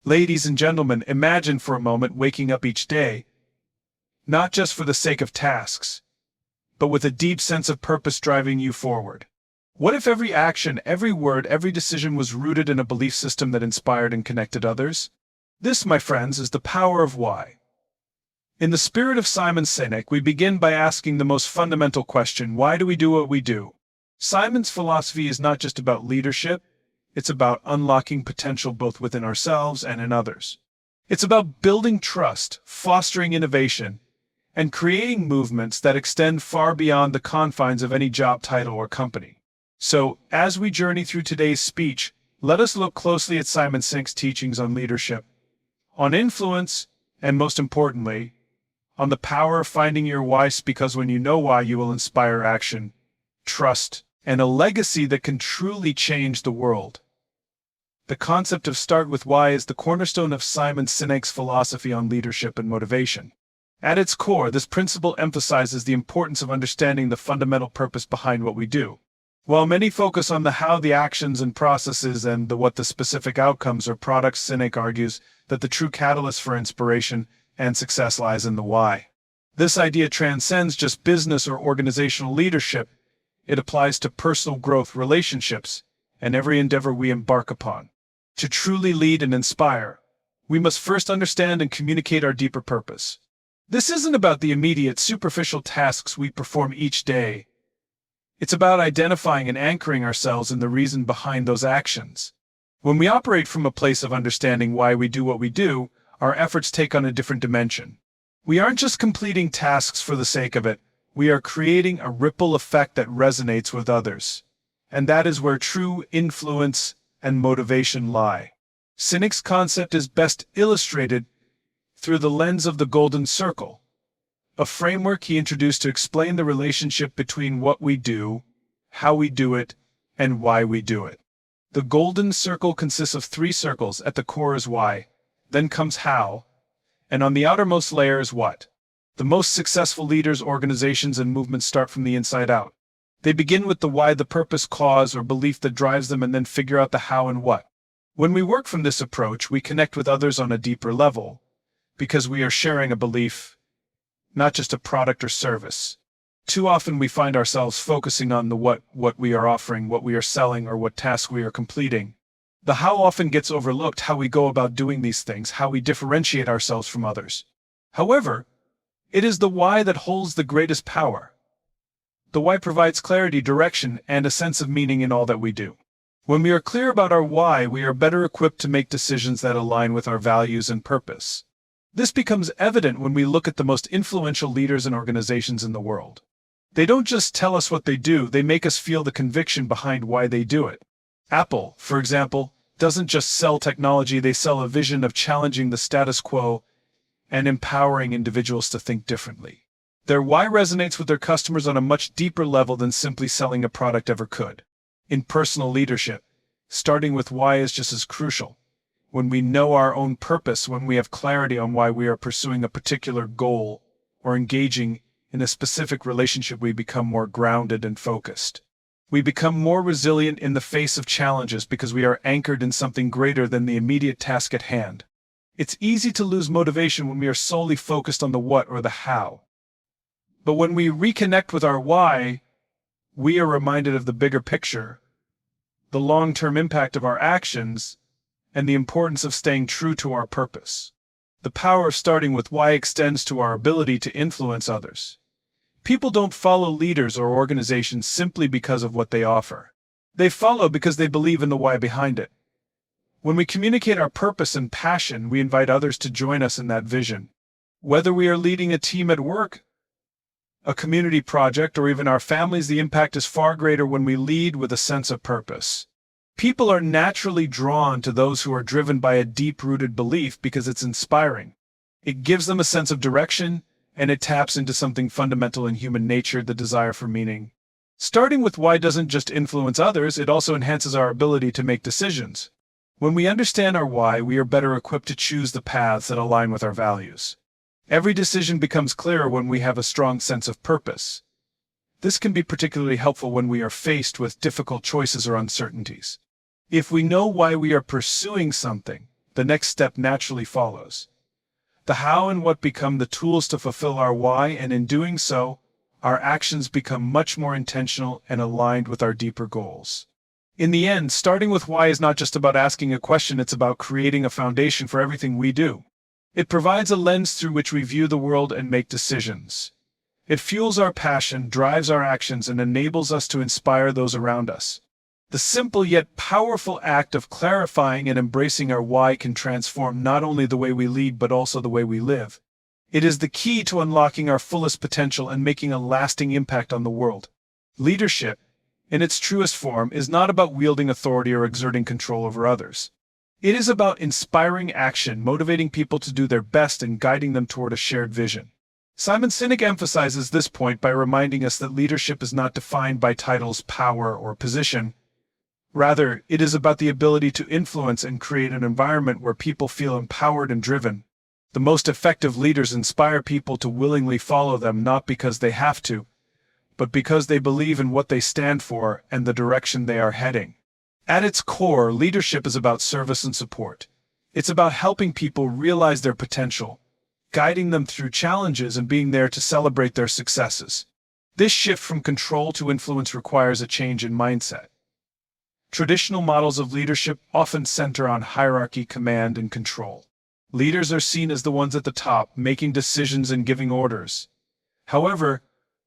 Ladies and gentlemen, imagine for a moment waking up each day, not just for the sake of tasks, but with a deep sense of purpose driving you forward. What if every action, every word, every decision was rooted in a belief system that inspired and connected others? This, my friends, is the power of why. In the spirit of Sinek, we begin by asking the most fundamental question: why do we do what we do? Simon's philosophy is not just about leadership, it's about unlocking potential both within ourselves and in others. It's about building trust, fostering innovation, and creating movements that extend far beyond the confines of any job title or company. So, as we journey through today's speech, let us look closely at Simon Sinek's teachings on leadership, on influence, and most importantly, on the power of finding your why, because when you know why, you will inspire action, trust, and a legacy that can truly change the world. The concept of start with why is the cornerstone of Simon Sinek's philosophy on leadership and motivation. At its core, this principle emphasizes the importance of understanding the fundamental purpose behind what we do. While many focus on the how, the actions and processes, and the what, the specific outcomes or products, Sinek argues that the true catalyst for inspiration and success lies in the why. This idea transcends just business or organizational leadership. It applies to personal growth, relationships, and every endeavor we embark upon. To truly lead and inspire, we must first understand and communicate our deeper purpose. This isn't about the immediate, superficial tasks we perform each day. It's about identifying and anchoring ourselves in the reason behind those actions. When we operate from a place of understanding why we do what we do, our efforts take on a different dimension. We aren't just completing tasks for the sake of it. We are creating a ripple effect that resonates with others. And that is where true influence and motivation lie. Sinek's concept is best illustrated through the lens of the golden circle, a framework he introduced to explain the relationship between what we do, how we do it, and why we do it. The golden circle consists of 3 circles. At the core is why, then comes how, and on the outermost layer is what. The most successful leaders, organizations, and movements start from the inside out. They begin with the why, the purpose, cause, or belief that drives them, and then figure out the how and what. When we work from this approach, we connect with others on a deeper level, because we are sharing a belief, not just a product or service. Too often we find ourselves focusing on the what we are offering, what we are selling, or what task we are completing. The how often gets overlooked: how we go about doing these things, how we differentiate ourselves from others. However, it is the why that holds the greatest power. The why provides clarity, direction, and a sense of meaning in all that we do. When we are clear about our why, we are better equipped to make decisions that align with our values and purpose. This becomes evident when we look at the most influential leaders and organizations in the world. They don't just tell us what they do, they make us feel the conviction behind why they do it. Apple, for example, doesn't just sell technology, they sell a vision of challenging the status quo and empowering individuals to think differently. Their why resonates with their customers on a much deeper level than simply selling a product ever could. In personal leadership, starting with why is just as crucial. When we know our own purpose, when we have clarity on why we are pursuing a particular goal or engaging in a specific relationship, we become more grounded and focused. We become more resilient in the face of challenges because we are anchored in something greater than the immediate task at hand. It's easy to lose motivation when we are solely focused on the what or the how. But when we reconnect with our why, we are reminded of the bigger picture, the long-term impact of our actions, and the importance of staying true to our purpose. The power of starting with why extends to our ability to influence others. People don't follow leaders or organizations simply because of what they offer. They follow because they believe in the why behind it. When we communicate our purpose and passion, we invite others to join us in that vision. Whether we are leading a team at work, a community project, or even our families, the impact is far greater when we lead with a sense of purpose. People are naturally drawn to those who are driven by a deep-rooted belief because it's inspiring. It gives them a sense of direction, and it taps into something fundamental in human nature, the desire for meaning. Starting with why doesn't just influence others, it also enhances our ability to make decisions. When we understand our why, we are better equipped to choose the paths that align with our values. Every decision becomes clearer when we have a strong sense of purpose. This can be particularly helpful when we are faced with difficult choices or uncertainties. If we know why we are pursuing something, the next step naturally follows. The how and what become the tools to fulfill our why, and in doing so, our actions become much more intentional and aligned with our deeper goals. In the end, starting with why is not just about asking a question, it's about creating a foundation for everything we do. It provides a lens through which we view the world and make decisions. It fuels our passion, drives our actions, and enables us to inspire those around us. The simple yet powerful act of clarifying and embracing our why can transform not only the way we lead but also the way we live. It is the key to unlocking our fullest potential and making a lasting impact on the world. Leadership, in its truest form, is not about wielding authority or exerting control over others. It is about inspiring action, motivating people to do their best, and guiding them toward a shared vision. Simon Sinek emphasizes this point by reminding us that leadership is not defined by titles, power, or position. Rather, it is about the ability to influence and create an environment where people feel empowered and driven. The most effective leaders inspire people to willingly follow them, not because they have to, but because they believe in what they stand for and the direction they are heading. At its core, leadership is about service and support. It's about helping people realize their potential, guiding them through challenges, and being there to celebrate their successes. This shift from control to influence requires a change in mindset. Traditional models of leadership often center on hierarchy, command, and control. Leaders are seen as the ones at the top, making decisions and giving orders. However,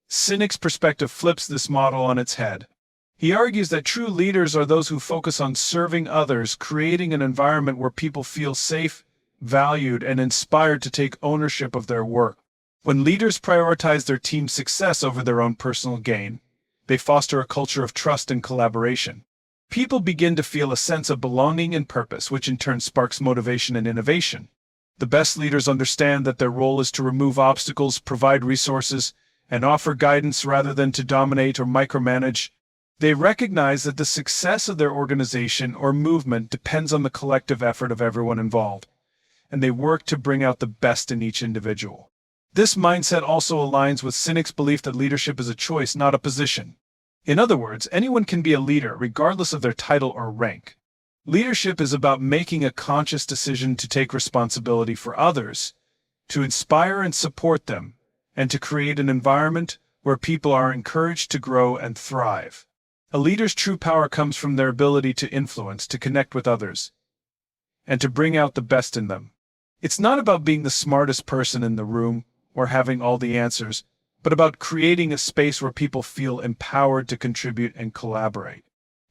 Sinek's perspective flips this model on its head. He argues that true leaders are those who focus on serving others, creating an environment where people feel safe, valued, and inspired to take ownership of their work. When leaders prioritize their team's success over their own personal gain, they foster a culture of trust and collaboration. People begin to feel a sense of belonging and purpose, which in turn sparks motivation and innovation. The best leaders understand that their role is to remove obstacles, provide resources, and offer guidance rather than to dominate or micromanage. They recognize that the success of their organization or movement depends on the collective effort of everyone involved, and they work to bring out the best in each individual. This mindset also aligns with Sinek's belief that leadership is a choice, not a position. In other words, anyone can be a leader, regardless of their title or rank. Leadership is about making a conscious decision to take responsibility for others, to inspire and support them, and to create an environment where people are encouraged to grow and thrive. A leader's true power comes from their ability to influence, to connect with others, and to bring out the best in them. It's not about being the smartest person in the room or having all the answers, but about creating a space where people feel empowered to contribute and collaborate.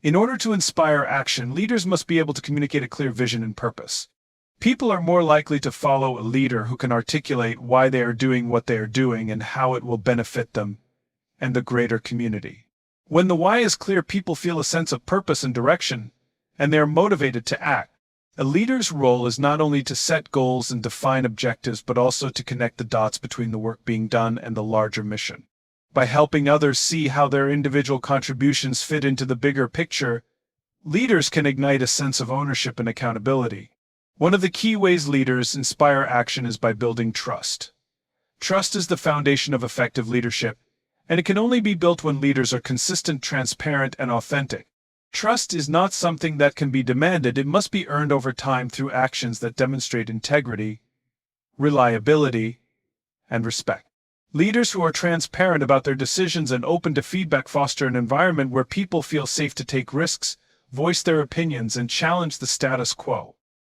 In order to inspire action, leaders must be able to communicate a clear vision and purpose. People are more likely to follow a leader who can articulate why they are doing what they are doing and how it will benefit them and the greater community. When the why is clear, people feel a sense of purpose and direction, and they are motivated to act. A leader's role is not only to set goals and define objectives, but also to connect the dots between the work being done and the larger mission. By helping others see how their individual contributions fit into the bigger picture, leaders can ignite a sense of ownership and accountability. One of the key ways leaders inspire action is by building trust. Trust is the foundation of effective leadership, and it can only be built when leaders are consistent, transparent, and authentic. Trust is not something that can be demanded. It must be earned over time through actions that demonstrate integrity, reliability, and respect. Leaders who are transparent about their decisions and open to feedback foster an environment where people feel safe to take risks, voice their opinions, and challenge the status quo.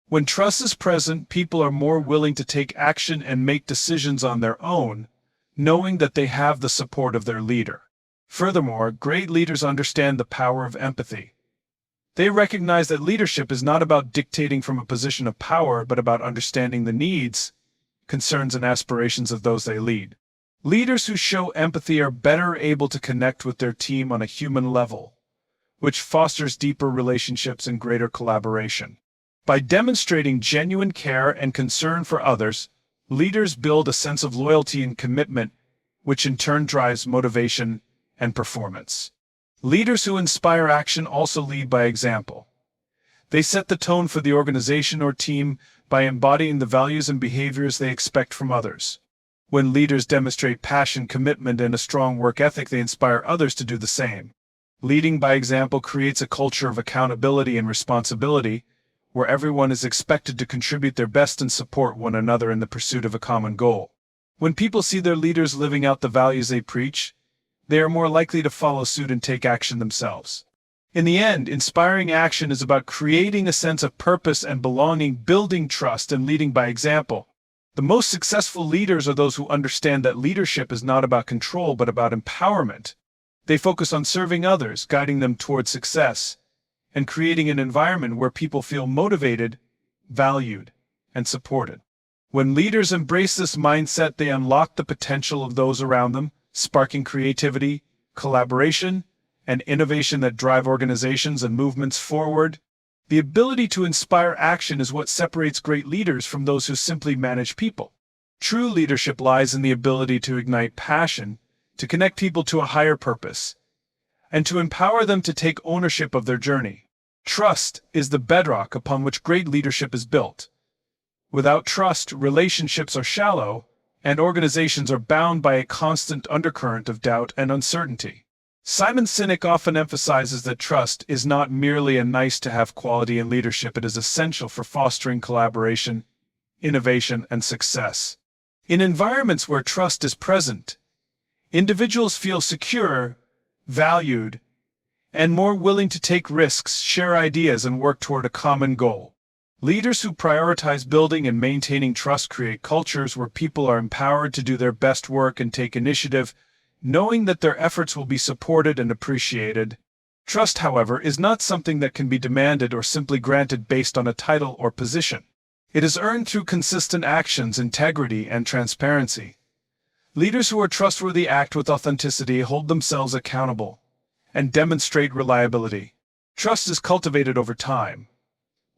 When trust is present, people are more willing to take action and make decisions on their own, knowing that they have the support of their leader. Furthermore, great leaders understand the power of empathy. They recognize that leadership is not about dictating from a position of power, but about understanding the needs, concerns, and aspirations of those they lead. Leaders who show empathy are better able to connect with their team on a human level, which fosters deeper relationships and greater collaboration. By demonstrating genuine care and concern for others, leaders build a sense of loyalty and commitment, which in turn drives motivation and performance. Leaders who inspire action also lead by example. They set the tone for the organization or team by embodying the values and behaviors they expect from others. When leaders demonstrate passion, commitment, and a strong work ethic, they inspire others to do the same. Leading by example creates a culture of accountability and responsibility, where everyone is expected to contribute their best and support one another in the pursuit of a common goal. When people see their leaders living out the values they preach, they are more likely to follow suit and take action themselves. In the end, inspiring action is about creating a sense of purpose and belonging, building trust, and leading by example. The most successful leaders are those who understand that leadership is not about control but about empowerment. They focus on serving others, guiding them toward success, and creating an environment where people feel motivated, valued, and supported. When leaders embrace this mindset, they unlock the potential of those around them, sparking creativity, collaboration, and innovation that drive organizations and movements forward. The ability to inspire action is what separates great leaders from those who simply manage people. True leadership lies in the ability to ignite passion, to connect people to a higher purpose, and to empower them to take ownership of their journey. Trust is the bedrock upon which great leadership is built. Without trust, relationships are shallow, and organizations are bound by a constant undercurrent of doubt and uncertainty. Simon Sinek often emphasizes that trust is not merely a nice-to-have quality in leadership, it is essential for fostering collaboration, innovation, and success. In environments where trust is present, individuals feel secure, valued, and more willing to take risks, share ideas, and work toward a common goal. Leaders who prioritize building and maintaining trust create cultures where people are empowered to do their best work and take initiative, knowing that their efforts will be supported and appreciated. Trust, however, is not something that can be demanded or simply granted based on a title or position. It is earned through consistent actions, integrity, and transparency. Leaders who are trustworthy act with authenticity, hold themselves accountable, and demonstrate reliability. Trust is cultivated over time,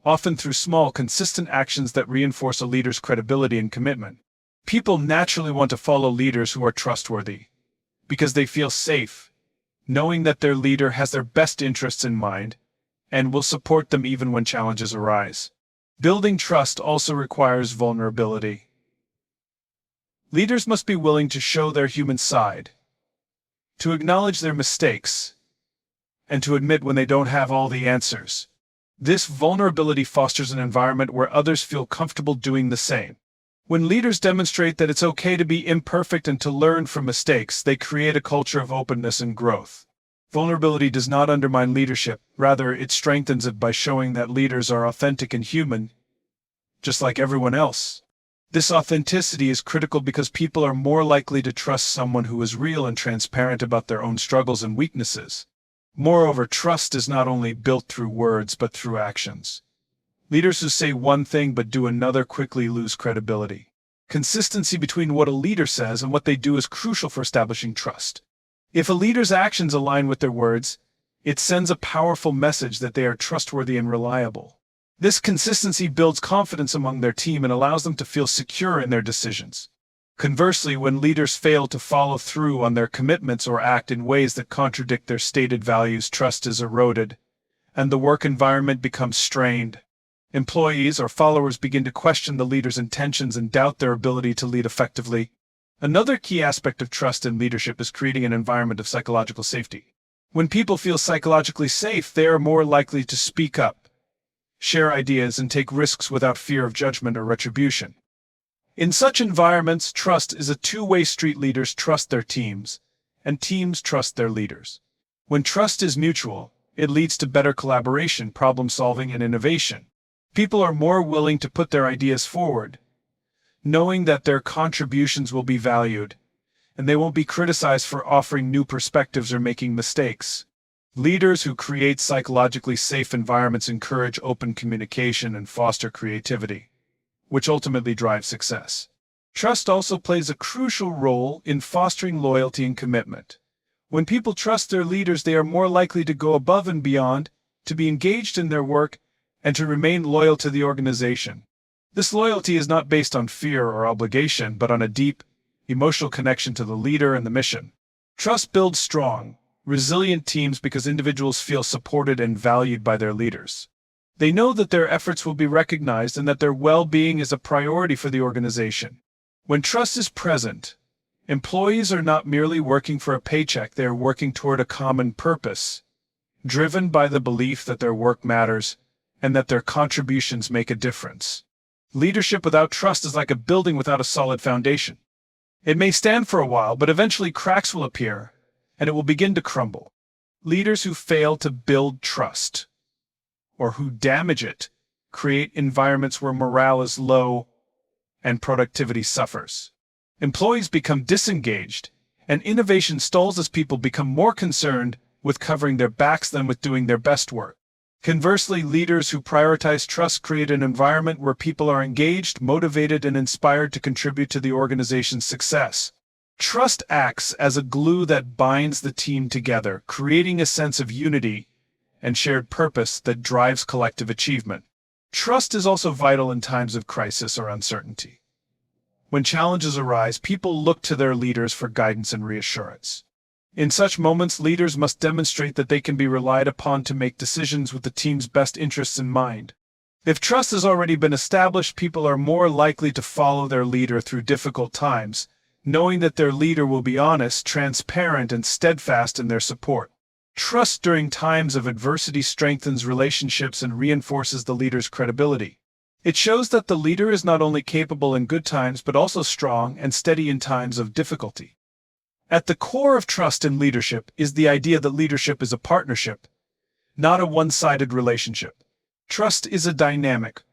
often through small, consistent actions that reinforce a leader's credibility and commitment. People naturally want to follow leaders who are trustworthy, because they feel safe, knowing that their leader has their best interests in mind and will support them even when challenges arise. Building trust also requires vulnerability. Leaders must be willing to show their human side, to acknowledge their mistakes, and to admit when they don't have all the answers. This vulnerability fosters an environment where others feel comfortable doing the same. When leaders demonstrate that it's okay to be imperfect and to learn from mistakes, they create a culture of openness and growth. Vulnerability does not undermine leadership, rather it strengthens it by showing that leaders are authentic and human, just like everyone else. This authenticity is critical because people are more likely to trust someone who is real and transparent about their own struggles and weaknesses. Moreover, trust is not only built through words but through actions. Leaders who say one thing but do another quickly lose credibility. Consistency between what a leader says and what they do is crucial for establishing trust. If a leader's actions align with their words, it sends a powerful message that they are trustworthy and reliable. This consistency builds confidence among their team and allows them to feel secure in their decisions. Conversely, when leaders fail to follow through on their commitments or act in ways that contradict their stated values, trust is eroded, and the work environment becomes strained. Employees or followers begin to question the leader's intentions and doubt their ability to lead effectively. Another key aspect of trust in leadership is creating an environment of psychological safety. When people feel psychologically safe, they are more likely to speak up, share ideas, and take risks without fear of judgment or retribution. In such environments, trust is a two-way street. Leaders trust their teams, and teams trust their leaders. When trust is mutual, it leads to better collaboration, problem-solving, and innovation. People are more willing to put their ideas forward, knowing that their contributions will be valued, and they won't be criticized for offering new perspectives or making mistakes. Leaders who create psychologically safe environments encourage open communication and foster creativity, which ultimately drives success. Trust also plays a crucial role in fostering loyalty and commitment. When people trust their leaders, they are more likely to go above and beyond, to be engaged in their work, and to remain loyal to the organization. This loyalty is not based on fear or obligation, but on a deep, emotional connection to the leader and the mission. Trust builds strong, resilient teams because individuals feel supported and valued by their leaders. They know that their efforts will be recognized and that their well-being is a priority for the organization. When trust is present, employees are not merely working for a paycheck, they are working toward a common purpose, driven by the belief that their work matters and that their contributions make a difference. Leadership without trust is like a building without a solid foundation. It may stand for a while, but eventually cracks will appear, and it will begin to crumble. Leaders who fail to build trust, or who damage it, create environments where morale is low and productivity suffers. Employees become disengaged, and innovation stalls as people become more concerned with covering their backs than with doing their best work. Conversely, leaders who prioritize trust create an environment where people are engaged, motivated, and inspired to contribute to the organization's success. Trust acts as a glue that binds the team together, creating a sense of unity and shared purpose that drives collective achievement. Trust is also vital in times of crisis or uncertainty. When challenges arise, people look to their leaders for guidance and reassurance. In such moments, leaders must demonstrate that they can be relied upon to make decisions with the team's best interests in mind. If trust has already been established, people are more likely to follow their leader through difficult times, knowing that their leader will be honest, transparent, and steadfast in their support. Trust during times of adversity strengthens relationships and reinforces the leader's credibility. It shows that the leader is not only capable in good times but also strong and steady in times of difficulty. At the core of trust in leadership is the idea that leadership is a partnership, not a one-sided relationship. Trust is a dynamic,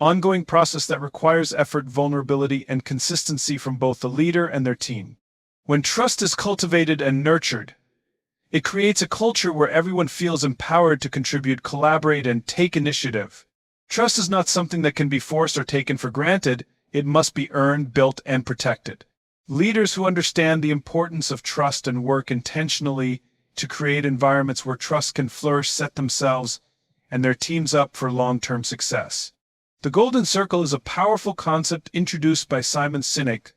ongoing process that requires effort, vulnerability, and consistency from both the leader and their team. When trust is cultivated and nurtured, it creates a culture where everyone feels empowered to contribute, collaborate, and take initiative. Trust is not something that can be forced or taken for granted. It must be earned, built, and protected. Leaders who understand the importance of trust and work intentionally to create environments where trust can flourish set themselves and their teams up for long-term success. The Golden Circle is a powerful concept introduced by Sinek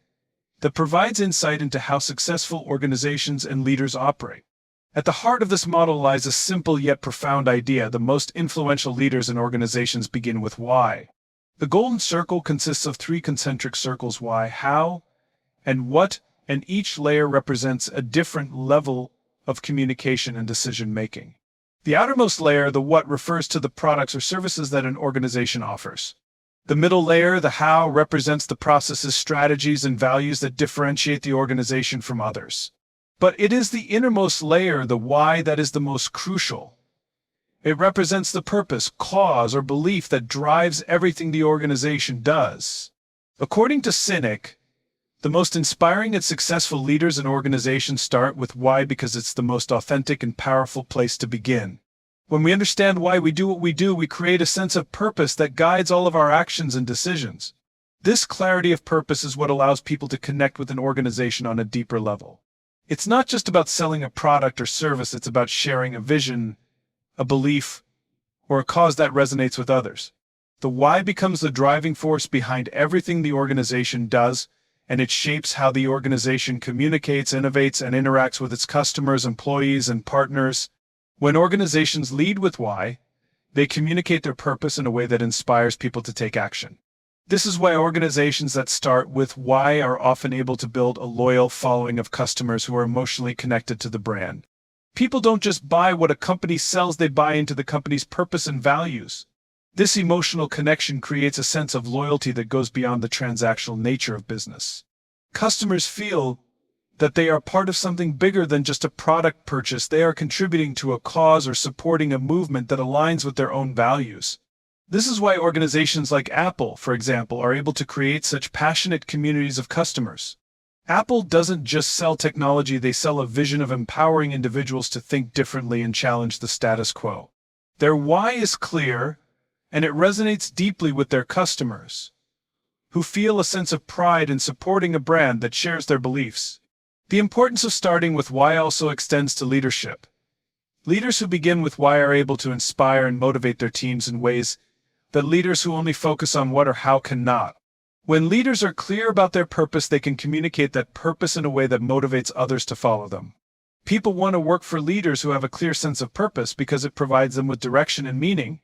that provides insight into how successful organizations and leaders operate. At the heart of this model lies a simple yet profound idea: the most influential leaders in organizations begin with why. The Golden Circle consists of 3 concentric circles: why, how, and what, and each layer represents a different level of communication and decision-making. The outermost layer, the what, refers to the products or services that an organization offers. The middle layer, the how, represents the processes, strategies, and values that differentiate the organization from others. But it is the innermost layer, the why, that is the most crucial. It represents the purpose, cause, or belief that drives everything the organization does. According to Sinek, the most inspiring and successful leaders and organizations start with why because it's the most authentic and powerful place to begin. When we understand why we do what we do, we create a sense of purpose that guides all of our actions and decisions. This clarity of purpose is what allows people to connect with an organization on a deeper level. It's not just about selling a product or service, it's about sharing a vision, a belief, or a cause that resonates with others. The why becomes the driving force behind everything the organization does, and it shapes how the organization communicates, innovates, and interacts with its customers, employees, and partners. When organizations lead with why, they communicate their purpose in a way that inspires people to take action. This is why organizations that start with why are often able to build a loyal following of customers who are emotionally connected to the brand. People don't just buy what a company sells, they buy into the company's purpose and values. This emotional connection creates a sense of loyalty that goes beyond the transactional nature of business. Customers feel that they are part of something bigger than just a product purchase. They are contributing to a cause or supporting a movement that aligns with their own values. This is why organizations like Apple, for example, are able to create such passionate communities of customers. Apple doesn't just sell technology, they sell a vision of empowering individuals to think differently and challenge the status quo. Their why is clear, and it resonates deeply with their customers, who feel a sense of pride in supporting a brand that shares their beliefs. The importance of starting with why also extends to leadership. Leaders who begin with why are able to inspire and motivate their teams in ways that leaders who only focus on what or how cannot. When leaders are clear about their purpose, they can communicate that purpose in a way that motivates others to follow them. People want to work for leaders who have a clear sense of purpose because it provides them with direction and meaning.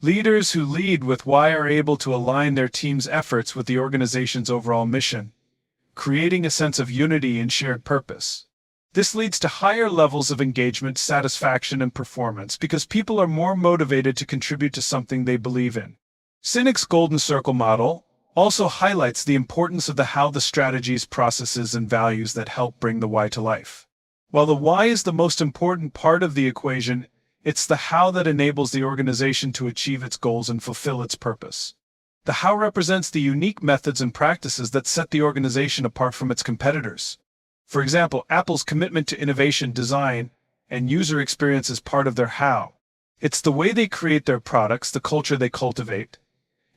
Leaders who lead with why are able to align their team's efforts with the organization's overall mission, creating a sense of unity and shared purpose. This leads to higher levels of engagement, satisfaction, and performance because people are more motivated to contribute to something they believe in. Sinek's Golden Circle model also highlights the importance of the strategies, processes, and values that help bring the why to life. While the why is the most important part of the equation, it's the how that enables the organization to achieve its goals and fulfill its purpose. The how represents the unique methods and practices that set the organization apart from its competitors. For example, Apple's commitment to innovation, design, and user experience is part of their how. It's the way they create their products, the culture they cultivate,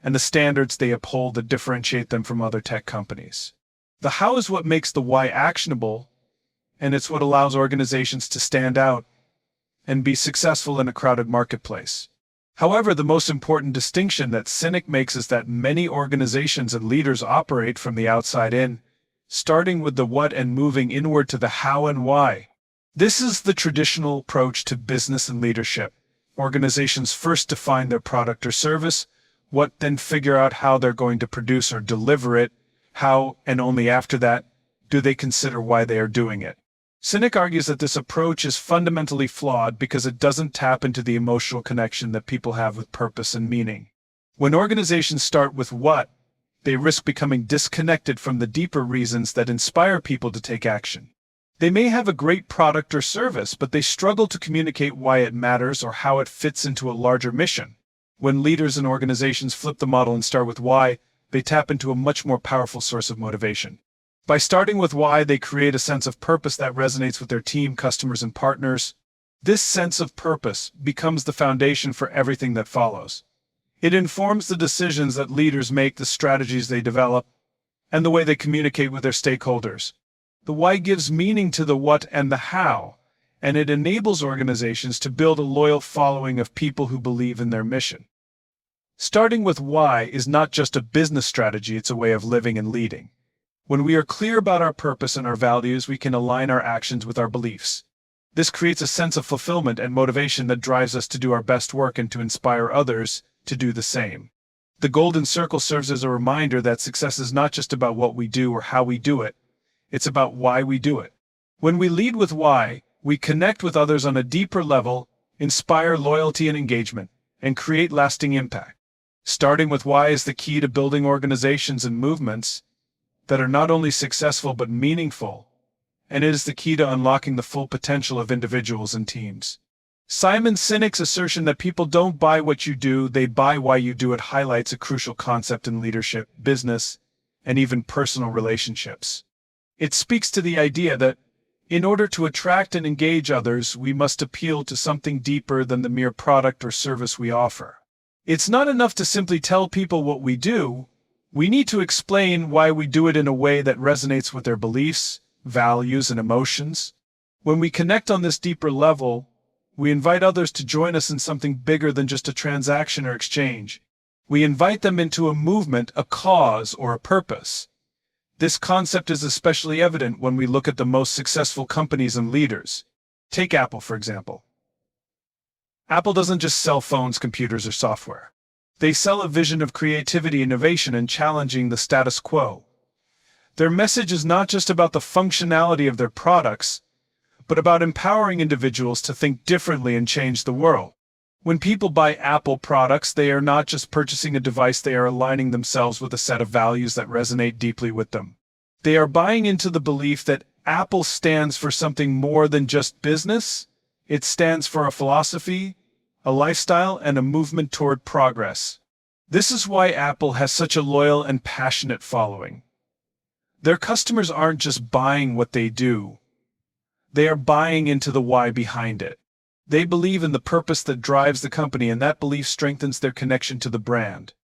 and the standards they uphold that differentiate them from other tech companies. The how is what makes the why actionable, and it's what allows organizations to stand out and be successful in a crowded marketplace. However, the most important distinction that Sinek makes is that many organizations and leaders operate from the outside in, starting with the what and moving inward to the how and why. This is the traditional approach to business and leadership. Organizations first define their product or service, what, then figure out how they're going to produce or deliver it, how, and only after that, do they consider why they are doing it. Sinek argues that this approach is fundamentally flawed because it doesn't tap into the emotional connection that people have with purpose and meaning. When organizations start with what, they risk becoming disconnected from the deeper reasons that inspire people to take action. They may have a great product or service, but they struggle to communicate why it matters or how it fits into a larger mission. When leaders and organizations flip the model and start with why, they tap into a much more powerful source of motivation. By starting with why, they create a sense of purpose that resonates with their team, customers, and partners. This sense of purpose becomes the foundation for everything that follows. It informs the decisions that leaders make, the strategies they develop, and the way they communicate with their stakeholders. The why gives meaning to the what and the how, and it enables organizations to build a loyal following of people who believe in their mission. Starting with why is not just a business strategy, it's a way of living and leading. When we are clear about our purpose and our values, we can align our actions with our beliefs. This creates a sense of fulfillment and motivation that drives us to do our best work and to inspire others to do the same. The Golden Circle serves as a reminder that success is not just about what we do or how we do it, it's about why we do it. When we lead with why, we connect with others on a deeper level, inspire loyalty and engagement, and create lasting impact. Starting with why is the key to building organizations and movements that are not only successful but meaningful, and it is the key to unlocking the full potential of individuals and teams. Simon Sinek's assertion that people don't buy what you do, they buy why you do it highlights a crucial concept in leadership, business, and even personal relationships. It speaks to the idea that, in order to attract and engage others, we must appeal to something deeper than the mere product or service we offer. It's not enough to simply tell people what we do. We need to explain why we do it in a way that resonates with their beliefs, values, and emotions. When we connect on this deeper level, we invite others to join us in something bigger than just a transaction or exchange. We invite them into a movement, a cause, or a purpose. This concept is especially evident when we look at the most successful companies and leaders. Take Apple, for example. Apple doesn't just sell phones, computers, or software. They sell a vision of creativity, innovation, and challenging the status quo. Their message is not just about the functionality of their products, but about empowering individuals to think differently and change the world. When people buy Apple products, they are not just purchasing a device, they are aligning themselves with a set of values that resonate deeply with them. They are buying into the belief that Apple stands for something more than just business. It stands for a philosophy, a lifestyle, and a movement toward progress. This is why Apple has such a loyal and passionate following. Their customers aren't just buying what they do, they are buying into the why behind it. They believe in the purpose that drives the company, and that belief strengthens their connection to the brand.